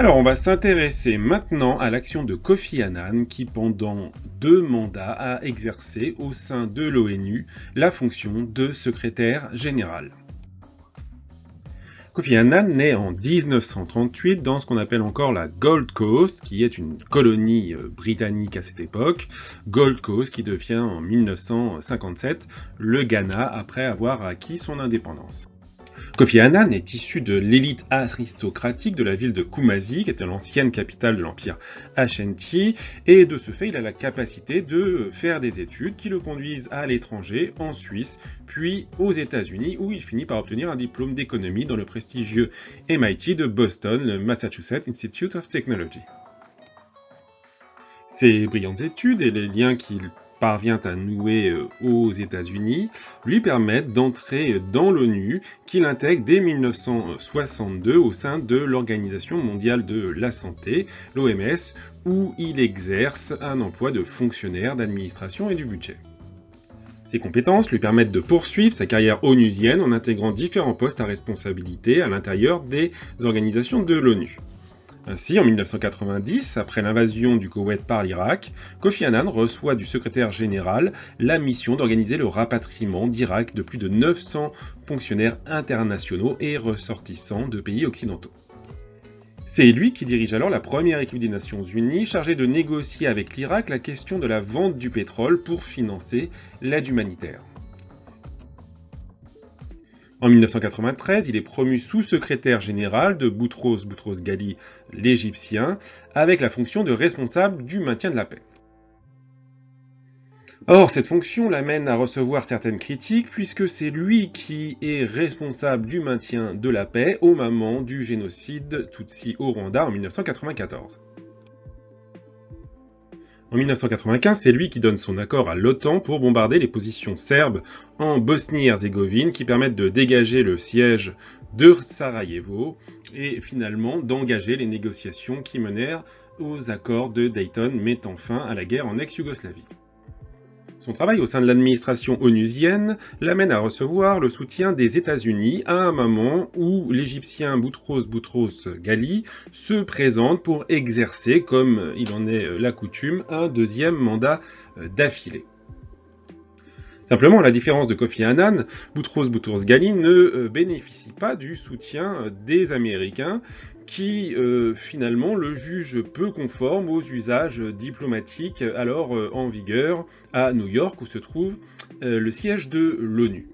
Alors, on va s'intéresser maintenant à l'action de Kofi Annan qui, pendant 2 mandats, a exercé au sein de l'ONU la fonction de secrétaire général. Kofi Annan naît en 1938 dans ce qu'on appelle encore la Gold Coast, qui est une colonie britannique à cette époque. Gold Coast qui devient en 1957 le Ghana après avoir acquis son indépendance. Kofi Annan est issu de l'élite aristocratique de la ville de Kumasi, qui était l'ancienne capitale de l'empire Ashanti, et de ce fait, il a la capacité de faire des études qui le conduisent à l'étranger, en Suisse, puis aux États-Unis, où il finit par obtenir un diplôme d'économie dans le prestigieux MIT de Boston, le Massachusetts Institute of Technology. Ses brillantes études et les liens qu'il parvient à nouer aux États-Unis lui permettent d'entrer dans l'ONU, qu'il intègre dès 1962 au sein de l'Organisation mondiale de la santé, l'OMS, où il exerce un emploi de fonctionnaire d'administration et du budget. Ses compétences lui permettent de poursuivre sa carrière onusienne en intégrant différents postes à responsabilité à l'intérieur des organisations de l'ONU. Ainsi, en 1990, après l'invasion du Koweït par l'Irak, Kofi Annan reçoit du secrétaire général la mission d'organiser le rapatriement d'Irak de plus de 900 fonctionnaires internationaux et ressortissants de pays occidentaux. C'est lui qui dirige alors la première équipe des Nations Unies chargée de négocier avec l'Irak la question de la vente du pétrole pour financer l'aide humanitaire. En 1993, il est promu sous-secrétaire général de Boutros Boutros-Ghali, l'Égyptien, avec la fonction de responsable du maintien de la paix. Or, cette fonction l'amène à recevoir certaines critiques puisque c'est lui qui est responsable du maintien de la paix au moment du génocide Tutsi au Rwanda en 1994. En 1995, c'est lui qui donne son accord à l'OTAN pour bombarder les positions serbes en Bosnie-Herzégovine qui permettent de dégager le siège de Sarajevo et finalement d'engager les négociations qui menèrent aux accords de Dayton mettant fin à la guerre en ex-Yougoslavie. Son travail au sein de l'administration onusienne l'amène à recevoir le soutien des États-Unis à un moment où l'Égyptien Boutros Boutros-Ghali se présente pour exercer, comme il en est la coutume, un deuxième mandat d'affilée. Simplement, à la différence de Kofi Annan, Boutros Boutros-Ghali ne bénéficie pas du soutien des Américains qui finalement le jugent peu conforme aux usages diplomatiques alors en vigueur à New York où se trouve le siège de l'ONU.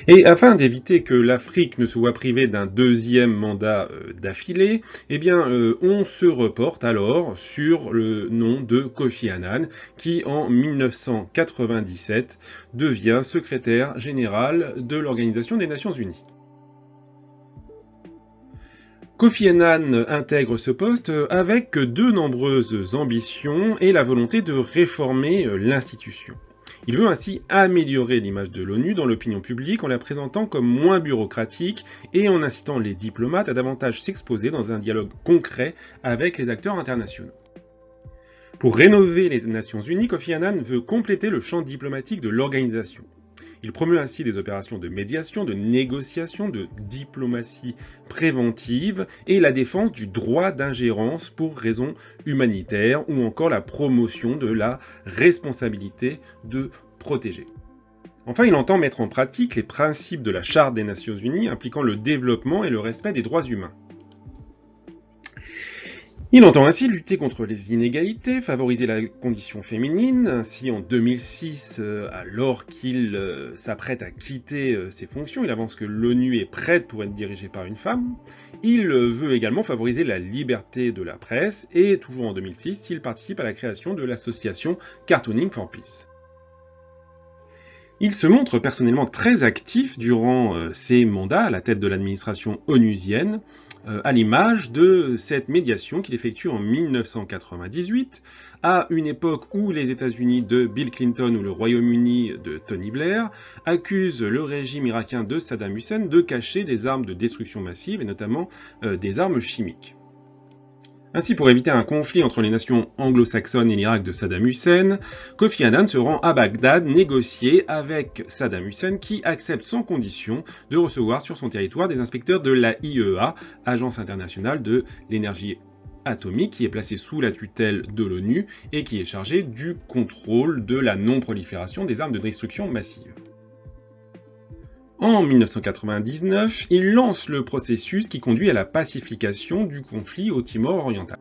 Et afin d'éviter que l'Afrique ne se voit privée d'un deuxième mandat d'affilée, eh bien, on se reporte alors sur le nom de Kofi Annan, qui en 1997 devient secrétaire général de l'Organisation des Nations Unies. Kofi Annan intègre ce poste avec de nombreuses ambitions et la volonté de réformer l'institution. Il veut ainsi améliorer l'image de l'ONU dans l'opinion publique en la présentant comme moins bureaucratique et en incitant les diplomates à davantage s'exposer dans un dialogue concret avec les acteurs internationaux. Pour rénover les Nations Unies, Kofi Annan veut compléter le champ diplomatique de l'organisation. Il promeut ainsi des opérations de médiation, de négociation, de diplomatie préventive et la défense du droit d'ingérence pour raisons humanitaires ou encore la promotion de la responsabilité de protéger. Enfin, il entend mettre en pratique les principes de la Charte des Nations Unies impliquant le développement et le respect des droits humains. Il entend ainsi lutter contre les inégalités, favoriser la condition féminine. Ainsi, en 2006, alors qu'il s'apprête à quitter ses fonctions, il avance que l'ONU est prête pour être dirigée par une femme. Il veut également favoriser la liberté de la presse et, toujours en 2006, il participe à la création de l'association Cartooning for Peace. Il se montre personnellement très actif durant ses mandats à la tête de l'administration onusienne, à l'image de cette médiation qu'il effectue en 1998, à une époque où les États-Unis de Bill Clinton ou le Royaume-Uni de Tony Blair accusent le régime irakien de Saddam Hussein de cacher des armes de destruction massive et notamment des armes chimiques. Ainsi, pour éviter un conflit entre les nations anglo-saxonnes et l'Irak de Saddam Hussein, Kofi Annan se rend à Bagdad négocier avec Saddam Hussein qui accepte sans condition de recevoir sur son territoire des inspecteurs de la IEA, Agence internationale de l'énergie atomique, qui est placée sous la tutelle de l'ONU et qui est chargée du contrôle de la non-prolifération des armes de destruction massive. En 1999, il lance le processus qui conduit à la pacification du conflit au Timor oriental.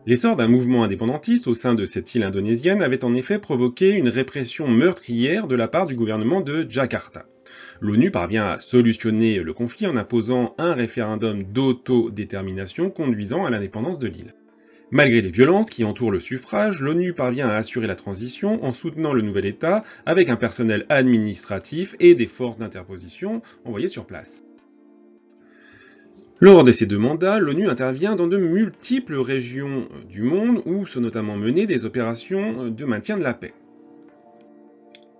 L'essor d'un mouvement indépendantiste au sein de cette île indonésienne avait en effet provoqué une répression meurtrière de la part du gouvernement de Jakarta. L'ONU parvient à solutionner le conflit en imposant un référendum d'autodétermination conduisant à l'indépendance de l'île. Malgré les violences qui entourent le suffrage, l'ONU parvient à assurer la transition en soutenant le nouvel État avec un personnel administratif et des forces d'interposition envoyées sur place. Lors de ces 2 mandats, l'ONU intervient dans de multiples régions du monde où sont notamment menées des opérations de maintien de la paix.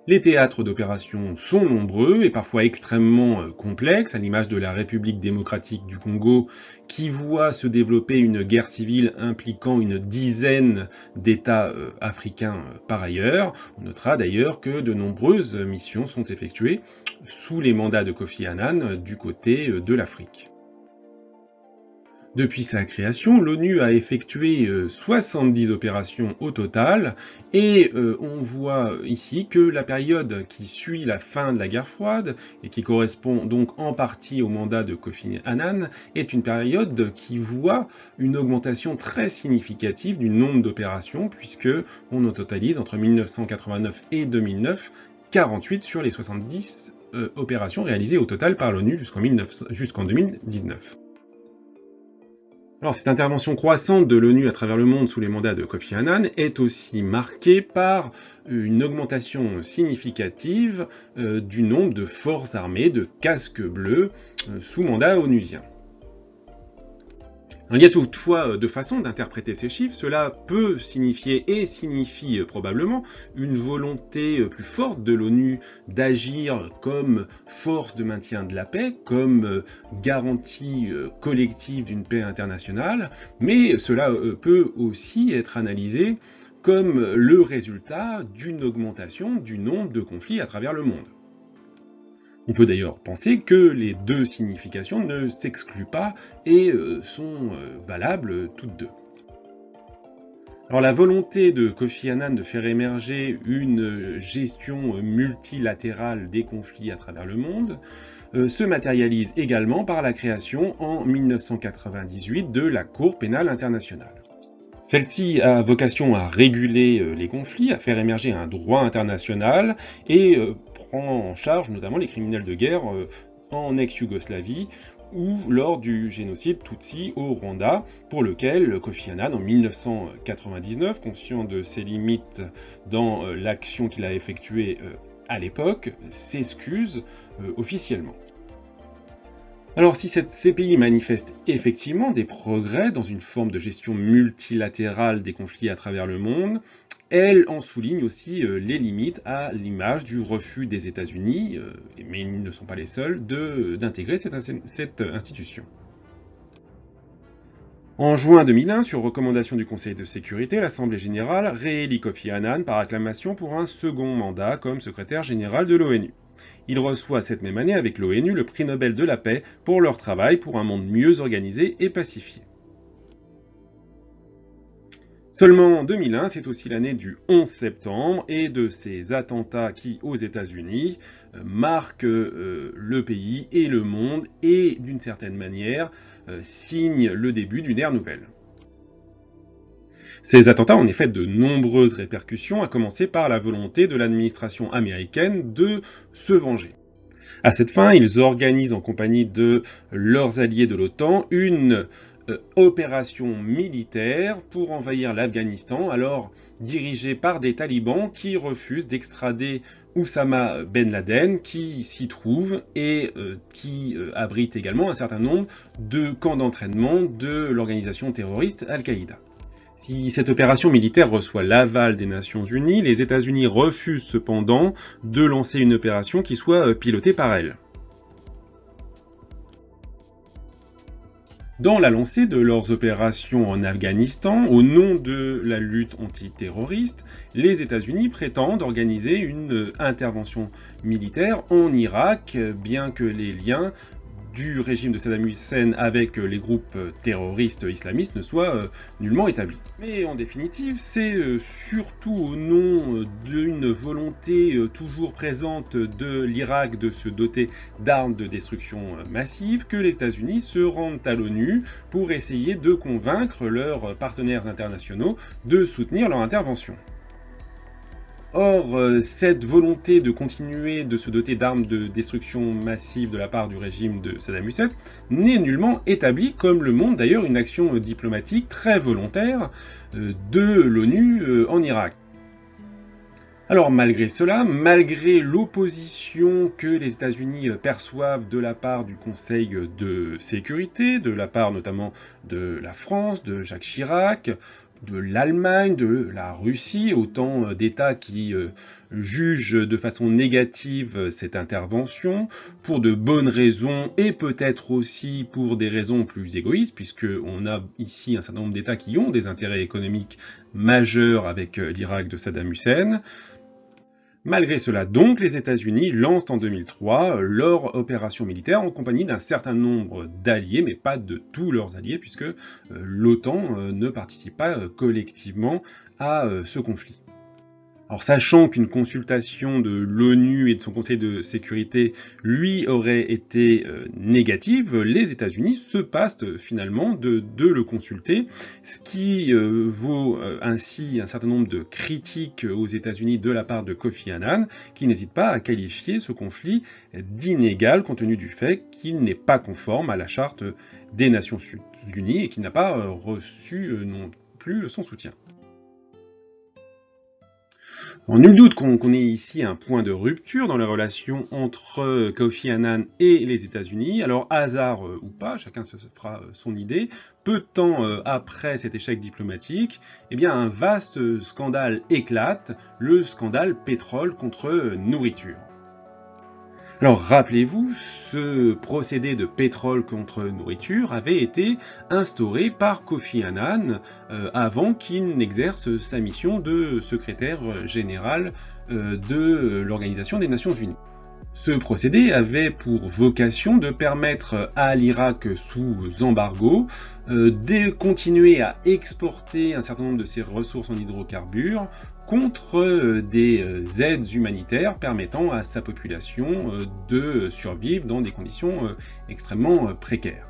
Les théâtres d'opération sont nombreux et parfois extrêmement complexes, à l'image de la République démocratique du Congo, qui voit se développer une guerre civile impliquant une dizaine d'États africains par ailleurs. On notera d'ailleurs que de nombreuses missions sont effectuées sous les mandats de Kofi Annan du côté de l'Afrique. Depuis sa création, l'ONU a effectué 70 opérations au total et on voit ici que la période qui suit la fin de la guerre froide et qui correspond donc en partie au mandat de Kofi Annan est une période qui voit une augmentation très significative du nombre d'opérations puisque on en totalise entre 1989 et 2009 48 sur les 70 opérations réalisées au total par l'ONU jusqu'en 2019. Alors, cette intervention croissante de l'ONU à travers le monde sous les mandats de Kofi Annan est aussi marquée par une augmentation significative du nombre de forces armées, de casques bleus, sous mandat onusien. Il y a toutefois deux façons d'interpréter ces chiffres. Cela peut signifier et signifie probablement une volonté plus forte de l'ONU d'agir comme force de maintien de la paix, comme garantie collective d'une paix internationale, mais cela peut aussi être analysé comme le résultat d'une augmentation du nombre de conflits à travers le monde. On peut d'ailleurs penser que les deux significations ne s'excluent pas et sont valables toutes deux. Alors la volonté de Kofi Annan de faire émerger une gestion multilatérale des conflits à travers le monde se matérialise également par la création en 1998 de la Cour pénale internationale. Celle-ci a vocation à réguler les conflits, à faire émerger un droit international et prend en charge notamment les criminels de guerre en ex-Yougoslavie ou lors du génocide Tutsi au Rwanda, pour lequel Kofi Annan, en 1999, conscient de ses limites dans l'action qu'il a effectuée à l'époque, s'excuse officiellement. Alors si cette CPI manifeste effectivement des progrès dans une forme de gestion multilatérale des conflits à travers le monde, elle en souligne aussi les limites à l'image du refus des États-Unis, mais ils ne sont pas les seuls, d'intégrer cette institution. En juin 2001, sur recommandation du Conseil de sécurité, l'Assemblée générale réélit Kofi Annan par acclamation pour un second mandat comme secrétaire général de l'ONU. Il reçoit cette même année avec l'ONU le prix Nobel de la paix pour leur travail pour un monde mieux organisé et pacifié. Seulement en 2001, c'est aussi l'année du 11 septembre et de ces attentats qui, aux États-Unis, marquent le pays et le monde et, d'une certaine manière, signent le début d'une ère nouvelle. Ces attentats ont en effet de nombreuses répercussions, à commencer par la volonté de l'administration américaine de se venger. À cette fin, ils organisent en compagnie de leurs alliés de l'OTAN une opération militaire pour envahir l'Afghanistan, alors dirigée par des talibans qui refusent d'extrader Oussama Ben Laden, qui s'y trouve et qui abrite également un certain nombre de camps d'entraînement de l'organisation terroriste Al-Qaïda. Si cette opération militaire reçoit l'aval des Nations Unies, les États-Unis refusent cependant de lancer une opération qui soit pilotée par elles. Dans la lancée de leurs opérations en Afghanistan, au nom de la lutte antiterroriste, les États-Unis prétendent organiser une intervention militaire en Irak, bien que les liens du régime de Saddam Hussein avec les groupes terroristes islamistes ne soient nullement établis. Mais en définitive, c'est surtout au nom d'une volonté toujours présente de l'Irak de se doter d'armes de destruction massive que les États-Unis se rendent à l'ONU pour essayer de convaincre leurs partenaires internationaux de soutenir leur intervention. Or, cette volonté de continuer de se doter d'armes de destruction massive de la part du régime de Saddam Hussein n'est nullement établie, comme le montre d'ailleurs une action diplomatique très volontaire de l'ONU en Irak. Alors malgré cela, malgré l'opposition que les États-Unis perçoivent de la part du Conseil de sécurité, de la part notamment de la France, de Jacques Chirac, de l'Allemagne, de la Russie, autant d'États qui jugent de façon négative cette intervention, pour de bonnes raisons et peut-être aussi pour des raisons plus égoïstes, puisqu'on a ici un certain nombre d'États qui ont des intérêts économiques majeurs avec l'Irak de Saddam Hussein. Malgré cela, donc, les États-Unis lancent en 2003 leur opération militaire en compagnie d'un certain nombre d'alliés, mais pas de tous leurs alliés, puisque l'OTAN ne participe pas collectivement à ce conflit. Alors sachant qu'une consultation de l'ONU et de son Conseil de sécurité lui aurait été négative, les États-Unis se passent finalement de le consulter, ce qui vaut ainsi un certain nombre de critiques aux États-Unis de la part de Kofi Annan, qui n'hésite pas à qualifier ce conflit d'inégal compte tenu du fait qu'il n'est pas conforme à la Charte des Nations Unies et qu'il n'a pas reçu non plus son soutien. Nul doute qu'on est ici à un point de rupture dans la relation entre Kofi Annan et les États-Unis. Alors, hasard ou pas, chacun se fera son idée, peu de temps après cet échec diplomatique, eh bien, un vaste scandale éclate, le scandale pétrole contre nourriture. Alors rappelez-vous, ce procédé de pétrole contre nourriture avait été instauré par Kofi Annan avant qu'il n'exerce sa mission de secrétaire général de l'Organisation des Nations Unies. Ce procédé avait pour vocation de permettre à l'Irak sous embargo de continuer à exporter un certain nombre de ses ressources en hydrocarbures contre des aides humanitaires permettant à sa population de survivre dans des conditions extrêmement précaires.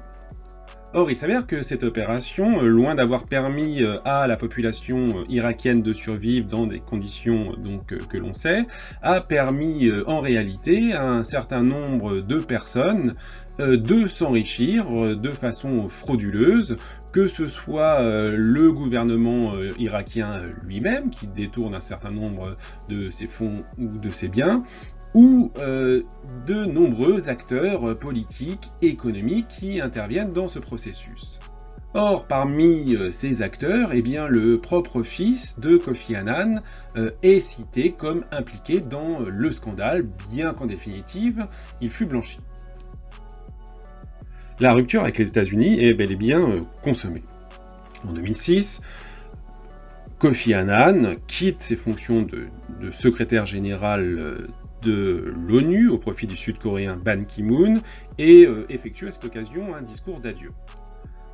Or, il s'avère que cette opération, loin d'avoir permis à la population irakienne de survivre dans des conditions que l'on sait, a permis en réalité à un certain nombre de personnes de s'enrichir de façon frauduleuse, que ce soit le gouvernement irakien lui-même, qui détourne un certain nombre de ses fonds ou de ses biens, ou de nombreux acteurs politiques, économiques qui interviennent dans ce processus. Or, parmi ces acteurs, eh bien, le propre fils de Kofi Annan est cité comme impliqué dans le scandale, bien qu'en définitive, il fut blanchi. La rupture avec les États-Unis est bel et bien consommée. En 2006, Kofi Annan quitte ses fonctions de secrétaire général de l'ONU au profit du sud-coréen Ban Ki-moon et effectue à cette occasion un discours d'adieu.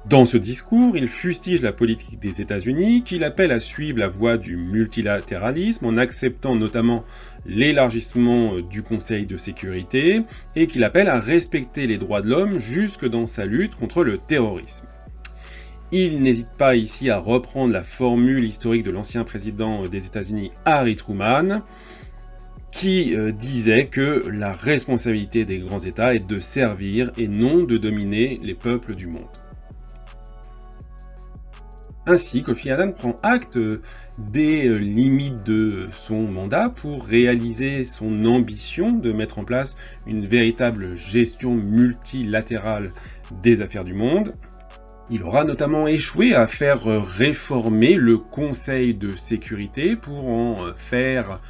Dans ce discours, il fustige la politique des États-Unis, qu'il appelle à suivre la voie du multilatéralisme en acceptant notamment l'élargissement du Conseil de sécurité et qu'il appelle à respecter les droits de l'homme jusque dans sa lutte contre le terrorisme. Il n'hésite pas ici à reprendre la formule historique de l'ancien président des États-Unis Harry Truman, qui disait que la responsabilité des grands États est de servir et non de dominer les peuples du monde. Ainsi, Kofi Annan prend acte des limites de son mandat pour réaliser son ambition de mettre en place une véritable gestion multilatérale des affaires du monde. Il aura notamment échoué à faire réformer le Conseil de sécurité pour en faire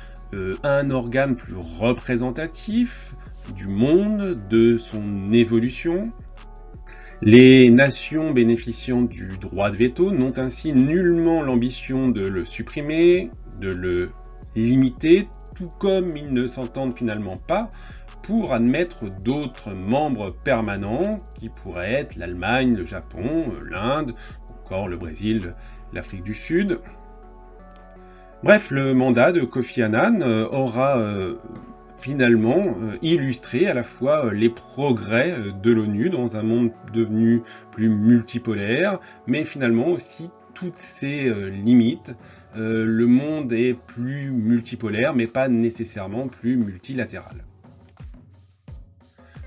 un organe plus représentatif du monde, de son évolution. Les nations bénéficiant du droit de veto n'ont ainsi nullement l'ambition de le supprimer, de le limiter, tout comme ils ne s'entendent finalement pas pour admettre d'autres membres permanents qui pourraient être l'Allemagne, le Japon, l'Inde, encore le Brésil, l'Afrique du Sud. Bref, le mandat de Kofi Annan aura finalement illustré à la fois les progrès de l'ONU dans un monde devenu plus multipolaire, mais finalement aussi toutes ses limites. Le monde est plus multipolaire, mais pas nécessairement plus multilatéral.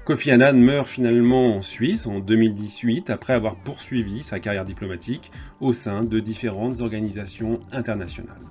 Kofi Annan meurt finalement en Suisse en 2018 après avoir poursuivi sa carrière diplomatique au sein de différentes organisations internationales.